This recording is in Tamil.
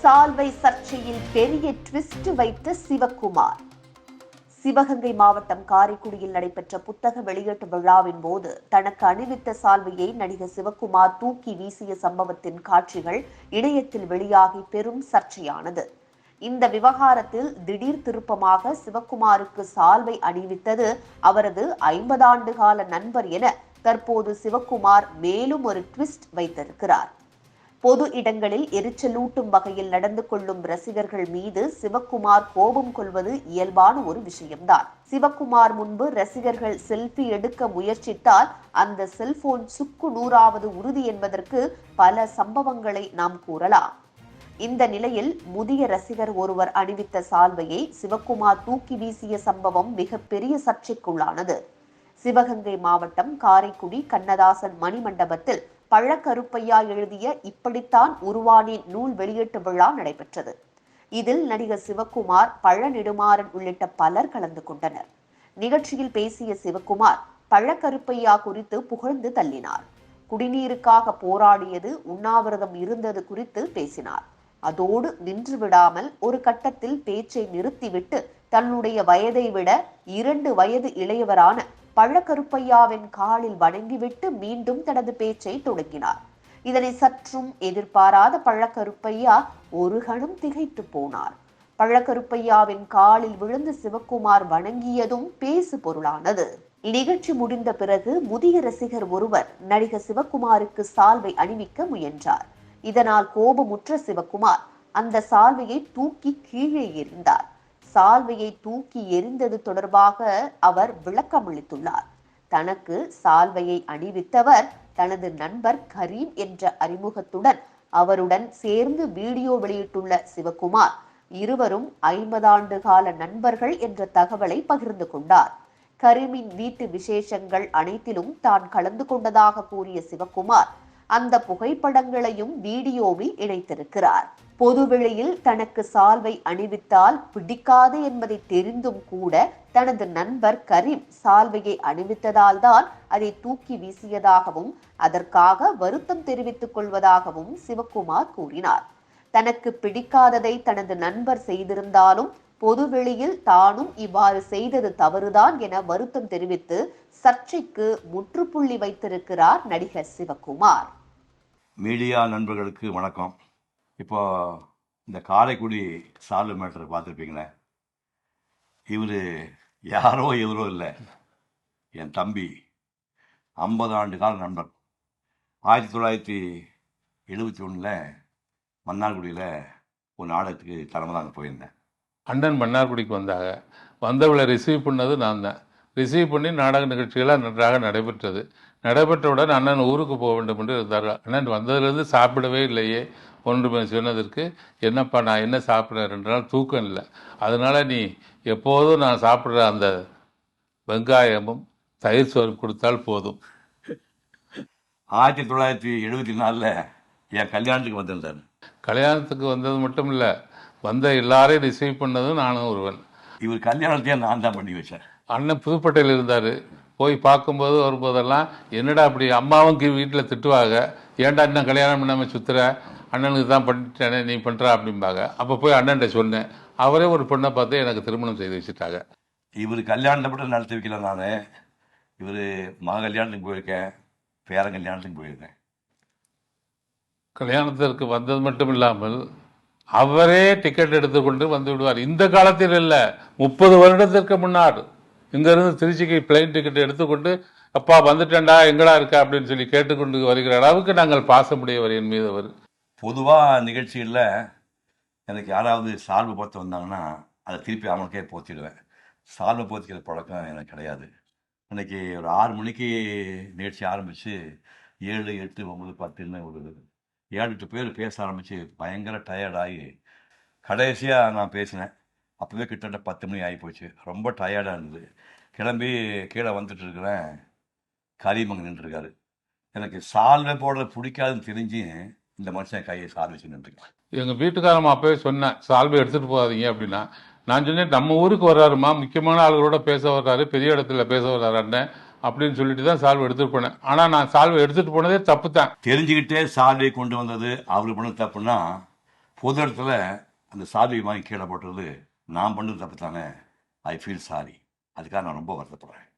சால்வை சர்ச்சையில் பெரிய ட்விஸ்ட் வைத்த சிவக்குமார். சிவகங்கை மாவட்டம் காரைக்குடியில் நடைபெற்ற புத்தக வெளியீட்டு விழாவின் போது தனக்கு அணிவித்த சால்வையை நடிகர் சிவக்குமார் தூக்கி வீசிய சம்பவத்தின் காட்சிகள் இணையத்தில் வெளியாகி பெரும் சர்ச்சையானது. இந்த விவகாரத்தில் திடீர் திருப்பமாக சிவக்குமாருக்கு சால்வை அணிவித்தது அவரது 50 ஆண்டு கால நண்பர் என தற்போது சிவக்குமார் மேலும் ஒரு ட்விஸ்ட் வைத்திருக்கிறார். பொது இடங்களில் எரிச்சலூட்டும் வகையில் நடந்து கொள்ளும் ரசிகர்கள் மீது சிவக்குமார் கோபம் கொள்வது இயல்பான ஒரு விஷயம்தான். சிவக்குமார் முன்பு ரசிகர்கள் செல்ஃபி எடுக்க முயற்சித்தால் அந்த செல்போன் சுக்கு நூறாவது உறுதி என்பதற்கு பல சம்பவங்களை நாம் கூறலாம். இந்த நிலையில் முதிய ரசிகர் ஒருவர் அணிவித்த சால்வையை சிவக்குமார் தூக்கி வீசிய சம்பவம் மிகப்பெரிய சர்ச்சைக்குள்ளானது. சிவகங்கை மாவட்டம் காரைக்குடி கண்ணதாசன் மணிமண்டபத்தில் பழக்கருப்பையா எழுதிய இப்படித்தான் உருவானேன் நூல் வெளியீட்டு விழா நடைபெற்றது. இதில் நடிகர் சிவக்குமார், பழநெடுமாறன் உள்ளிட்ட பலர் கலந்து கொண்டனர். நிகழ்ச்சியில் பேசிய சிவக்குமார் பழக்கருப்பையா குறித்து புகழ்ந்து தள்ளினார். குடிநீருக்காக போராடியது, உண்ணாவிரதம் இருந்தது குறித்து பேசினார். அதோடு நின்று விடாமல் ஒரு கட்டத்தில் பேச்சை நிறுத்திவிட்டு தன்னுடைய வயதை விட 2 வயது இளையவரான பழக்கருப்பையாவின் காலில் வணங்கிவிட்டு மீண்டும் தனது பேச்சை தொடங்கினார். இதனை சற்றும் எதிர்பாராத பழக்கருப்பையா ஒரு கணம் திகைத்து போனார். பழக்கருப்பையாவின் காலில் விழுந்து சிவக்குமார் வணங்கியதும் பேசு பொருளானது. நிகழ்ச்சி முடிந்த பிறகு முதிய ரசிகர் ஒருவர் நடிகர் சிவக்குமாருக்கு சால்வை அணிவிக்க முயன்றார். இதனால் கோபமுற்ற சிவக்குமார் அந்த சால்வையை தூக்கி கீழே எறிந்தார். சால்வையை தூக்கி எறிந்தது தொடர்பாக அவர் விளக்கமளித்துள்ளார். தனக்கு சால்வையை அணிவித்தவர் தனது நண்பர் கரீம் என்ற அறிமுகத்துடன் அவருடன் சேர்ந்து வீடியோ வெளியிட்டுள்ள சிவக்குமார், இருவரும் 50 ஆண்டு கால நண்பர்கள் என்ற தகவலை பகிர்ந்து கொண்டார். கரீமின் வீட்டு விசேஷங்கள் அனைத்திலும் தான் கலந்து கொண்டதாக கூறிய சிவக்குமார் அந்த புகைப்படங்களையும் வீடியோவில் இணைத்திருக்கிறார். பொதுவெளியில் தனக்கு சால்வை அணிவித்தால் பிடிக்காது என்பதை தெரிந்தும் கூட தனது நண்பர் கரீம் சால்வையை அணிவித்ததால் தான் அதை தூக்கி வீசியதாகவும் அதற்காக வருத்தம் தெரிவித்துக் கொள்வதாகவும் சிவக்குமார் கூறினார். தனக்கு பிடிக்காததை தனது நண்பர் செய்திருந்தாலும் பொதுவெளியில் தானும் இவ்வாறு செய்தது தவறுதான் என வருத்தம் தெரிவித்து சர்ச்சைக்கு முற்றுப்புள்ளி வைத்திருக்கிறார் நடிகர் சிவக்குமார். மீடியா நண்பர்களுக்கு வணக்கம். இப்போ இந்த காரைக்குடி சால்வை மேட்டரை பார்த்துருப்பீங்களே, இவர் யாரோ எவரோ இல்லை, என் தம்பி, 50 ஆண்டு கால நண்பர். 1971 மன்னார்குடியில் ஒரு நாடகத்துக்கு தலைமை தாங்க போயிருந்தேன். அண்ணன் மன்னார்குடிக்கு வந்தாங்க. வந்தவளை ரிசீவ் பண்ணது நான் தான். ரிசீவ் பண்ணி நாடக நிகழ்ச்சிகளாக நன்றாக நடைபெற்றது. நடைபெற்றவுடன் அண்ணன் ஊருக்கு போக வேண்டும் என்று இருந்தார்கள். அண்ணன் வந்ததுலேருந்து சாப்பிடவே இல்லையே ஒன்று சொன்னதற்கு, என்னப்பா நான் என்ன சாப்பிட்றேன், 2 நாள் தூக்கம் இல்லை, அதனால் நீ எப்போதும் நான் சாப்பிட்ற அந்த வெங்காயமும் தயிர் சோறு கொடுத்தால் போதும். 1974 என் கல்யாணத்துக்கு வந்திருந்தார். கல்யாணத்துக்கு வந்தது மட்டும் இல்லை, வந்த எல்லாரையும் ரிசீவ் பண்ணதும் நானும் ஒருவன். இவர் கல்யாணத்தையே நான் தான் பண்ணி வச்சேன். அண்ணன் புதுப்பேட்டையில் இருந்தார். போய் பார்க்கும்போது வரும்போதெல்லாம், என்னடா அப்படி அம்மாவும் வீட்டில் திட்டுவாங்க, ஏன்டா இன்னும் கல்யாணம் பண்ணாமல் சுற்றுற, அண்ணனுக்கு தான் பண்ணிட்டேனே நீ பண்ணுறா அப்படிம்பாங்க. அப்போ போய் அண்ணன்ட்ட சொன்னேன். அவரே ஒரு பொண்ணை பார்த்து எனக்கு திருமணம் செய்து வச்சுட்டாங்க. இவர் கல்யாணத்தை மட்டும் நடத்தி வைக்கல, நான் இவர் மக கல்யாணத்துக்கு போயிருக்கேன், பேரன் கல்யாணத்துக்கு போயிருக்கேன். கல்யாணத்திற்கு வந்தது மட்டும் இல்லாமல் அவரே டிக்கெட் எடுத்துக்கொண்டு வந்து விடுவார். இந்த காலத்தில் இல்லை, 30 வருடத்திற்கு முன்னாடி இங்கேருந்து திருச்சிக்கு பிளைன் டிக்கெட் எடுத்துக்கொண்டு, அப்பா வந்துட்டேன்டா எங்கடா இருக்கா அப்படின்னு சொல்லி கேட்டுக்கொண்டு வருகிற அளவுக்கு நாங்கள் பாசமுடையவர் என் மீது அவர். பொதுவாக நிகழ்ச்சியில் எனக்கு யாராவது சால்வை போத்து வந்தாங்கன்னா அதை திருப்பி அவனுக்கே போத்திடுவேன். சால்வை போத்திக்கிற பழக்கம் எனக்கு கிடையாது. இன்றைக்கி ஒரு 6 மணிக்கு நிகழ்ச்சி ஆரம்பித்து 7, 8, 9, 10 ஒரு 7-8 பேர் பேச ஆரம்பித்து பயங்கர டயர்டாகி கடைசியாக நான் பேசினேன். அப்போவே கிட்டத்தட்ட 10 மணி ஆகி போச்சு. ரொம்ப டயர்டாக இருந்தது. கிளம்பி கீழே வந்துட்டு இருக்கிறேன். கரீம் அங்கே நின்றுருக்காரு. எனக்கு சால்வை போடுறது பிடிக்காதுன்னு தெரிஞ்சு இந்த மனுஷன் கையை சால்வை வச்சு நின்றுருக்கேன். எங்கள் வீட்டுக்காரம்மா அப்போவே சொன்னேன், சால்வை எடுத்துகிட்டு போகாதீங்க அப்படின்னா. நான் சொன்னேன், நம்ம ஊருக்கு வர்றாருமா, முக்கியமான ஆளுகளோட பேச வர்றாரு, பெரிய இடத்துல பேச வர்றாரு அண்ணன் அப்படின்னு சொல்லிட்டு தான் சால்வை எடுத்துகிட்டு போனேன். ஆனால் நான் சால்வை எடுத்துகிட்டு போனதே தப்பு தான். தெரிஞ்சுக்கிட்டே சால்வை கொண்டு வந்தது அவர் பண்ண தப்புன்னா பொது இடத்துல அந்த சால்வை வாங்கி கீழே போட்டுறது நான் பண்ணது தப்பு தானே. I feel sorry. அதுக்காக நான் ரொம்ப வருத்தப்படுறேன்.